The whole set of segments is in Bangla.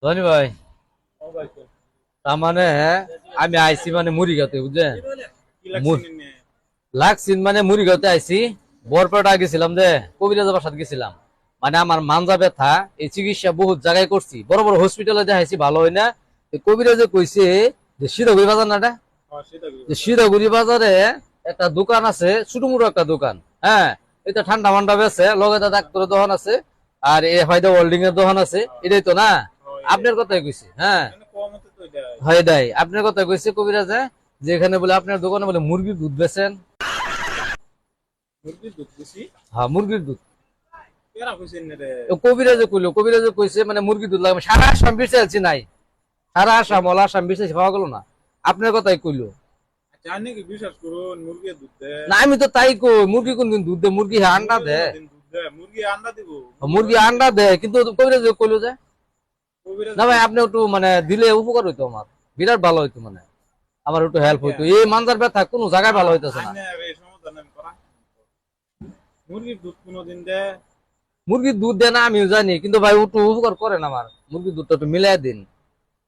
ধনী ভাই, তার মানে আমি আইছি মানে মুড়িগাঁতে, বুঝলেন? লাগছিন মানে মুড়িগাঁতে আইছি। বরপেটা গেছিলাম যে কবিরাজের বাসাত গেছিলাম। মানে আমার মানজা ব্যথা, এই চিকিৎসা বহুত জায়গায় করছি, বড় বড় হসপিটালে দেখাইছি, ভালো হয় না। কবিরাজে কইছে যে সিধাগুড়ি বাজার না, যে সিধাগুড়ি বাজারে একটা দোকান আছে, ছোট মোটো একটা দোকান। হ্যাঁ, এটা ঠান্ডা মান্ডা বেছে, লগে ডাক্তারের দোকান আছে, আর এ হয়তো ওয়েল্ডিং এর দোকান আছে। এটাই তো না? আপনার কথাই কইছি। হ্যাঁ, হয় নাই, আপনার কথা কইছে কবিরাজে, যে এখানে বলে আপনার দোকানে বলে মুরগির দুধ বেচেন। হ্যাঁ, মুরগির দুধ। কবিরাজে কইলো, কবিরাজে কইছে মানে মুরগির দুধ লাগবে। সারা আসাম বিচারছি নাই, সারা আসাম অল আসাম বিচারছি, পাওয়া গেল না। আপনার কথাই কইলো। না, আমি তো তাই কই, মুরগি কোনদিন দুধ দেয়? মুরগি আন্ডা দেয়, মুরগি আন্ডা দেয়, কিন্তু কবিরাজে কইলো যে না ভাই, আপনি একটু মানে দিলে উপকার হইতো, আমার বিরাট ভালো হইতো, মানে আমার একটু হেল্প হইতো। এই মানজার ব্যথা কোনো জায়গায় ভালো হইতেছে না। মুরগির দুধ দেয় না আমিও জানি, কিন্তু ভাই একটু উপকার করেন, আমার মুরগির দুধটা একটু মিলাই দিন।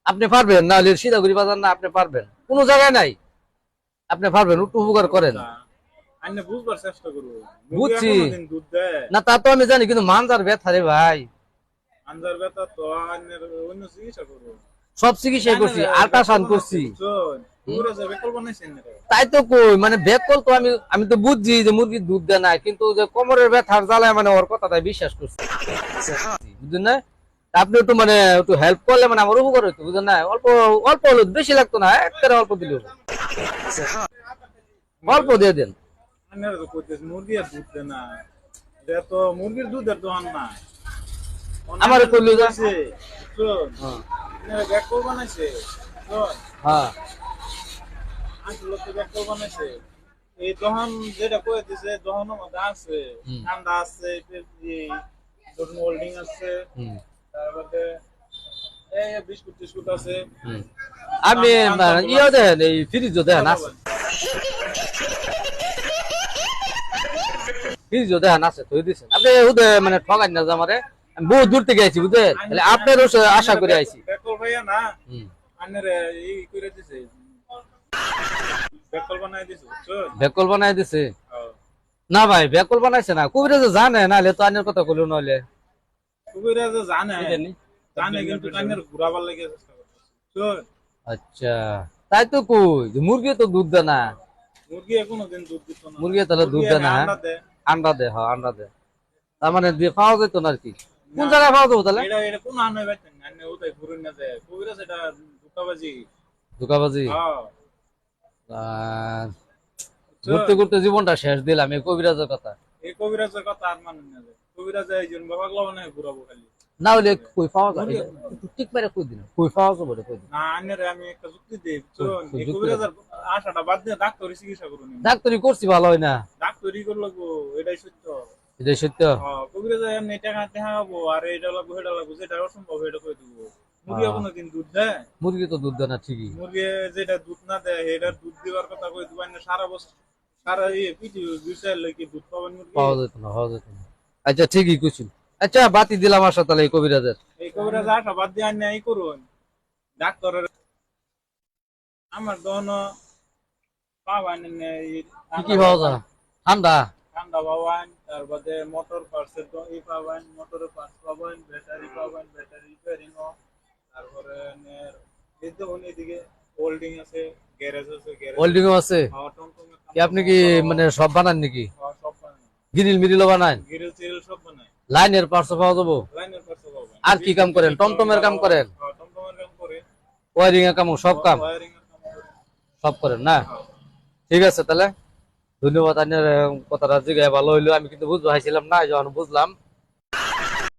আপনি পারবেন না? হলে সিধাগুড়ি বাজার না, আপনি পারবেন? কোনো জায়গায় নাই, আপনি পারবেন? একটু উপকার করেন। বুঝছি না, তা তো আমি জানি, কিন্তু মানজার ব্যথা রে ভাই। সব চিকিৎসাই করছি, আল্ট্রাসাউন্ড করছি। তাই তো কই, মানে বেকল তো আমি আমি তো বুঝছি যে মুরগির দুধ দেয় না, কিন্তু যে কোমরের ব্যথার জ্বালায় মানে ওর কথাটাই বিশ্বাস করছি, বুঝলেন না? আপনি একটু মানে একটু হেল্প করলে মানে আমার উপকার হইতো, বুঝলেন না? অল্প অল্প হলো, বেশি লাগতো না, একটা অল্প দিলে অল্প দিয়ে দেন। মুরগির দুধের দোকান না, আমার করলো যা। বানাইছে। হ্যাঁ, এই দহন যেটা করে দিছে, দহনের মধ্যে আছে ঠান্ডা আছে, হোল্ডিং আছে, তারপরে এই বিস্কুট টিস্কুট আছে। আমি ইয়ে দেন, এই ফ্রিজও দেন আছে, ফ্রিজও দেন আছে, তুই দিচ্ছেন আপনি মানে ঠগাই না যে আমারে। আমি বহু দূর থেকে আইছি, বুঝলেন? তাহলে আপনার আশা করে আইছি। ভাইয়া না এই করে দিছে, বেকল বানাই দিছে। না ভাই, বেকল বানাইছে না, কবিরাজ জানে, নাহলে তো আনের কথা কইলো, নইলে কবিরাজ জানে, কিন্তু কানের ঘুরাবার লাগে চেষ্টা করছে। আচ্ছা, তাই তো কই, মুরগি তো দুধ দেয় না। মুরগি এখনো দিন দুধ দিত না। মুরগি তাহলে দুধ দেয় না? আন্ডা দেয়, হ্যাঁ আন্ডা দেয়। তার মানে দিয়ে পাওয়া যেত না আর কি। কোন জায়গায় পাওয়া যাবো তাহলে? এটা কোন আনবে বাইতেন আন্নে ওটাই ঘুরে না যায়, কবিরাজ এটা ধোঁকাবাজি। ধোঁকাবাজি। ঘুরতে ঘুরতে জীবনটা শেষ দিলাম এই কবিরাজের কথা। এই কবিরাজের কথা আর মানেন না যায়, কবিরাজ এই জন্য বাবা মানে ঘুরাবো খালি। না হলে কই পাওয়া যায়? একটু ঠিক মেরে কই দিন, কই পাওয়া যাবে রে, কই দিন। না আন্নের আমি একটা যুক্তি দেই, চলুন এই কবিরাজের আশাটা বাদ দিয়ে ডাক্তারি চিকিৎসা করুন। ডাক্তারি করছি, ভালো হয় না। ডাক্তারি করলে এটাই সত্য। এটাই সত্য। কবিরাজ এমনি টাকা দেখাবো আর এটা লাগবো সেটা লাগবো, যেটা অসম্ভব এটা করে দিব। মুরগি কোনোদিন দুধ দেয়? মুরগি তো দুধ দেয় না ঠিকই। মুরগি যেটা দুধ না দেয় এটা দুধ দেওয়ার কথা কই দিব, সারা বছর সারা পৃথিবী দুইটার লাগি দুধ পাবেন মুরগি? পাওয়া যেত না, পাওয়া যেত না। আচ্ছা ঠিকই কইছেন। আচ্ছা বাতি দিলাম আশা তাহলে এই কবিরাজের। এই কবিরাজ আশা বাদ দিয়ে আন্য এই করুন ডাক্তারের। আমার দহন পাবেন কি কি পাওয়া যায়? ঠান্ডা ঠান্ডা পাবেন, তারপরে মোটর পার্টসের পাবেন, মোটরের পার্টস পাবেন, ব্যাটারি পাবেন, ব্যাটারি রিপেয়ারিং, তারপরে এদিকে হোল্ডিং আছে, গ্যারেজ আছে, হোল্ডিং আছে। কি আপনি কি মানে সব বানান নাকি? সব বানান, গ্রিল মিরিলও বানান? গ্রিল টিরিল সব বানায়। লাইনের পার্টস পাওয়া যাবো? লাইনের পার্টস পাবেন। আর কি কাম করেন? টমটমের কাম করেন? টমটমের কাম করে। ওয়ারিং এর কাম, সব কাম ওয়্যারিং এর কাম করে। সব করেন না? ঠিক আছে তাহলে, ধন্যবাদ। আপনার কথাটা জিগায় ভালো হইলো, আমি কিন্তু বুঝতে পারছিলাম না, যখন বুঝলাম।